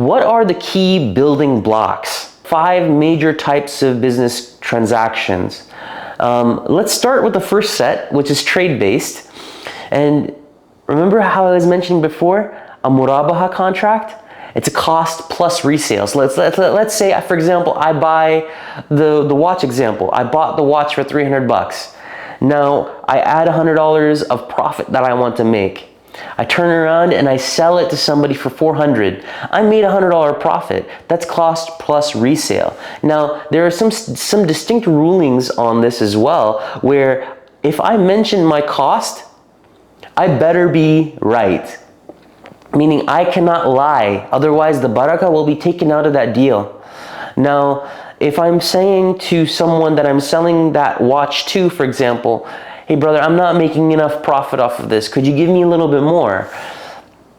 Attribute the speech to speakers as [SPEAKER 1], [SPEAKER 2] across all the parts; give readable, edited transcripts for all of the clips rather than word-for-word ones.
[SPEAKER 1] what are the key building blocks? 5 major types of business transactions. Let's start with the first set, which is trade-based. And remember how I was mentioning before, a Murabaha contract? It's a cost plus resale. So let's say, for example, I buy the watch example. I bought the watch for 300 bucks. Now I add $100 of profit that I want to make. I turn around and I sell it to somebody for 400. I made $100 profit. That's cost plus resale. Now, there are some distinct rulings on this as well, where if I mention my cost, I better be right. Meaning I cannot lie, otherwise the barakah will be taken out of that deal. Now, if I'm saying to someone that I'm selling that watch to, for example, hey brother, I'm not making enough profit off of this. Could you give me a little bit more?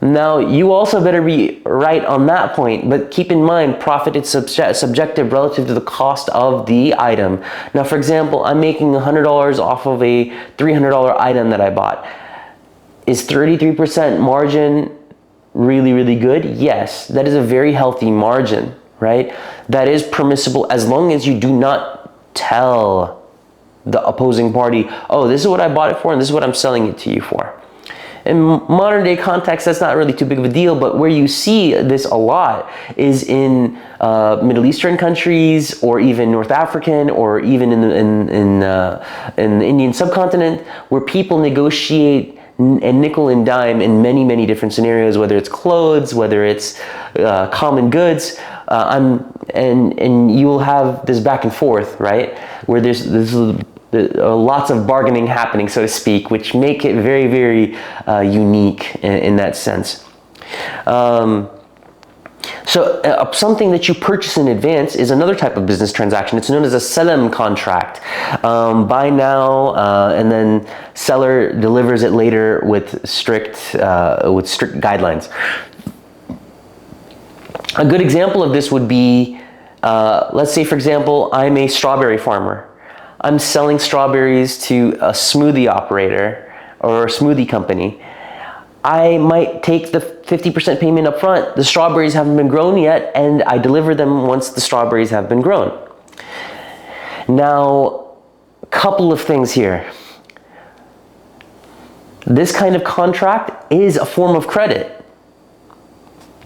[SPEAKER 1] Now, you also better be right on that point, but keep in mind, profit is subjective relative to the cost of the item. Now, for example, I'm making $100 off of a $300 item that I bought. Is 33% margin really, really good? Yes, that is a very healthy margin, right? That is permissible as long as you do not tell the opposing party, oh, this is what I bought it for and this is what I'm selling it to you for. In modern day context, that's not really too big of a deal, but where you see this a lot is in Middle Eastern countries, or even North African, or even in the Indian subcontinent, where people negotiate and nickel and dime in many, many different scenarios, whether it's clothes, whether it's common goods, and you will have this back and forth, right? Where there's lots of bargaining happening, so to speak, which make it very, very unique in that sense. Something that you purchase in advance is another type of business transaction. It's known as a Salam contract. Buy now, and then seller delivers it later with strict guidelines. A good example of this would be, let's say, for example, I'm a strawberry farmer. I'm selling strawberries to a smoothie operator or a smoothie company. I might take the 50% payment up front. The strawberries haven't been grown yet, and I deliver them once the strawberries have been grown. Now, a couple of things here. This kind of contract is a form of credit.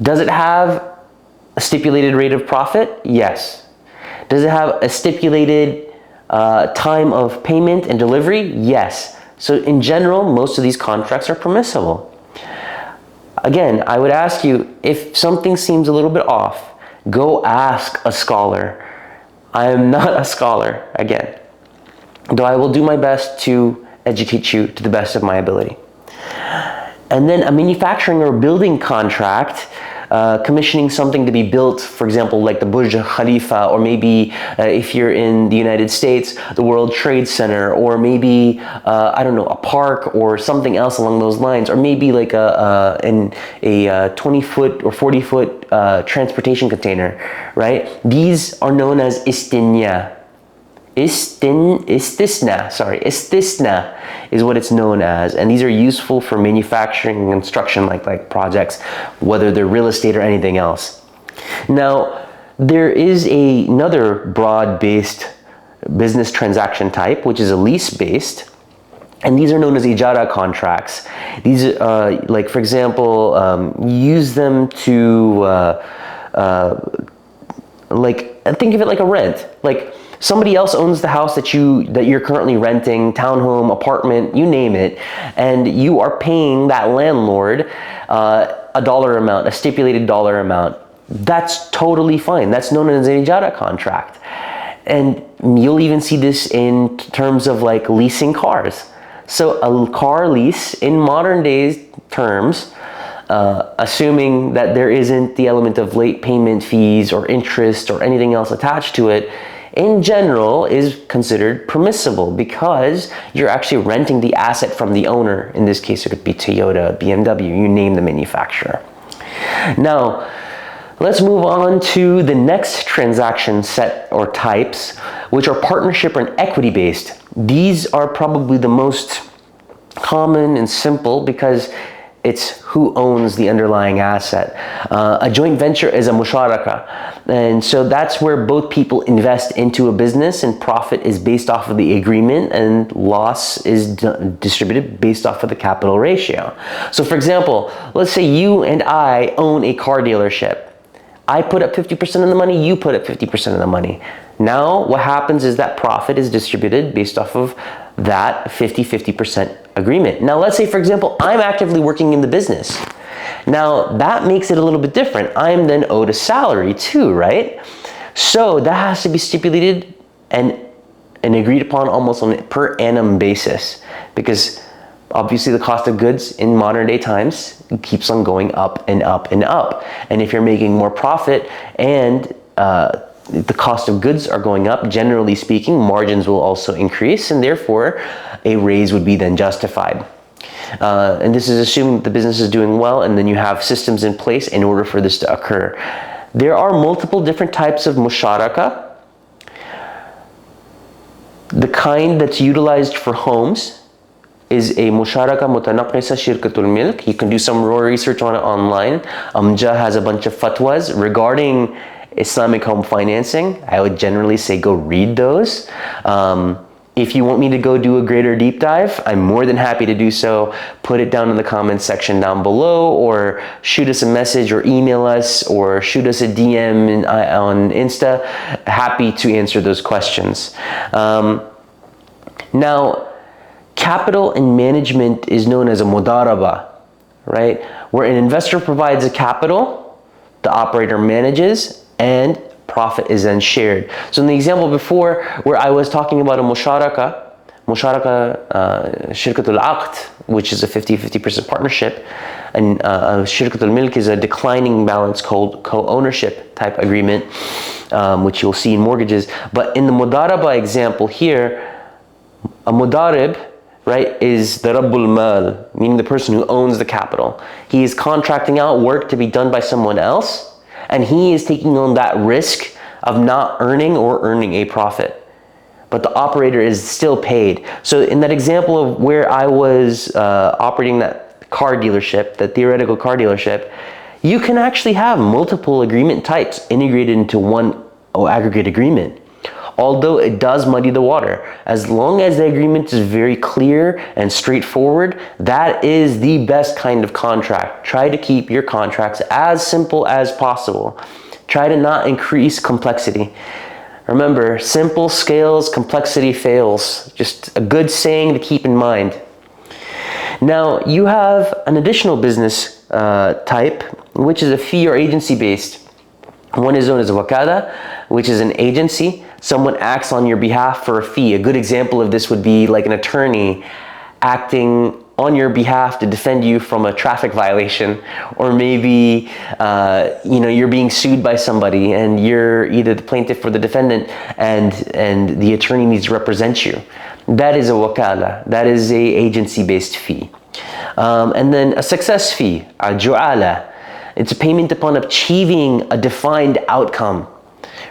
[SPEAKER 1] Does it have a stipulated rate of profit? Yes. Does it have a stipulated time of payment and delivery? Yes. So in general, most of these contracts are permissible. Again, I would ask you, if something seems a little bit off, go ask a scholar. I am not a scholar, again, though I will do my best to educate you to the best of my ability. And then a manufacturing or building contract, commissioning something to be built, for example, like the Burj Khalifa, or maybe if you're in the United States, the World Trade Center, or maybe, I don't know, a park or something else along those lines, or maybe like a 20-foot or 40-foot transportation container, right? These are known as istisna. Istisna is what it's known as, and these are useful for manufacturing and construction like projects, whether they're real estate or anything else. Now, there is another broad-based business transaction type, which is a lease-based, and these are known as ijara contracts. These like, for example, use them to like, think of it like a rent. Like, somebody else owns the house that you're currently renting, townhome, apartment, you name it, and you are paying that landlord a dollar amount, a stipulated dollar amount. That's totally fine. That's known as an ijara contract. And you'll even see this in terms of like leasing cars. So a car lease in modern days terms, assuming that there isn't the element of late payment fees or interest or anything else attached to it, in general is considered permissible because you're actually renting the asset from the owner. In this case, it could be Toyota, BMW, you name the manufacturer. Now, let's move on to the next transaction set or types, which are partnership and equity-based. These are probably the most common and simple because It's who owns the underlying asset. A joint venture is a musharaka. And so that's where both people invest into a business, and profit is based off of the agreement and loss is distributed based off of the capital ratio. So for example, let's say you and I own a car dealership. I put up 50% of the money, you put up 50% of the money. Now what happens is that profit is distributed based off of that 50% agreement. Now let's say, for example, I'm actively working in the business. Now that makes it a little bit different. I'm then owed a salary too, right? So that has to be stipulated and agreed upon almost on a per annum basis, because obviously the cost of goods in modern day times keeps on going up and up and up. And if you're making more profit and the cost of goods are going up, generally speaking, margins will also increase, and therefore a raise would be then justified. And this is assuming that the business is doing well, and then you have systems in place in order for this to occur. There are multiple different types of musharaka. The kind that's utilized for homes is a musharaka mutanaqisa shirkatul milk. You can do some raw research on it online. Amja has a bunch of fatwas regarding Islamic home financing. I would generally say go read those. If you want me to go do a greater deep dive, I'm more than happy to do so. Put it down in the comments section down below, or shoot us a message, or email us, or shoot us a DM on Insta. Happy to answer those questions. Now, capital and management is known as a mudaraba, right? Where an investor provides a capital, the operator manages, and profit is then shared. So in the example before, where I was talking about a musharaka shirkatul aqd, which is a 50% partnership, and shirkatul milk is a declining balance co-ownership type agreement, which you'll see in mortgages. But in the mudaraba example here, a mudarib, right, is the rabbul mal, meaning the person who owns the capital. He is contracting out work to be done by someone else, and he is taking on that risk of not earning or earning a profit. But the operator is still paid. So in that example of where I was operating that car dealership, that theoretical car dealership, you can actually have multiple agreement types integrated into one aggregate agreement. Although it does muddy the water, as long as the agreement is very clear and straightforward, that is the best kind of contract. Try to keep your contracts as simple as possible. Try to not increase complexity. Remember, simple scales, complexity fails. Just a good saying to keep in mind. Now, you have an additional business type, which is a fee or agency based. One is known as a wakala, which is an agency. Someone acts on your behalf for a fee. A good example of this would be like an attorney acting on your behalf to defend you from a traffic violation, or maybe you're being sued by somebody and you're either the plaintiff or the defendant, and the attorney needs to represent you. That is a wakala. That is a agency-based fee. And then a success fee, a ju'ala. It's a payment upon achieving a defined outcome,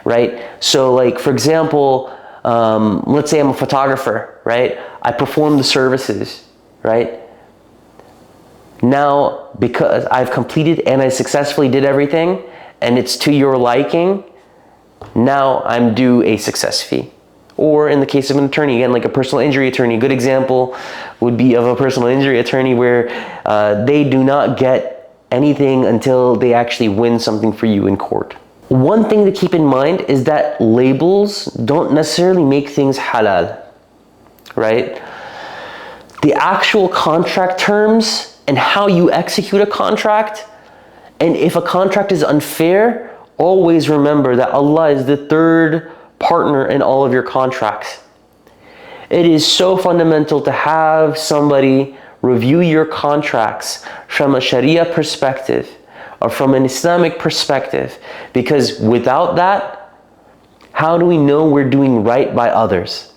[SPEAKER 1] right? So like, for example, let's say I'm a photographer, right? I perform the services, right? Now, because I've completed and I successfully did everything and it's to your liking, now I'm due a success fee. Or in the case of an attorney, again, like a personal injury attorney, a good example would be of a personal injury attorney where they do not get anything until they actually win something for you in court. One thing to keep in mind is that labels don't necessarily make things halal, right? The actual contract terms and how you execute a contract, and if a contract is unfair, always remember that Allah is the third partner in all of your contracts. It is so fundamental to have somebody review your contracts from a Sharia perspective or from an Islamic perspective, because without that, how do we know we're doing right by others?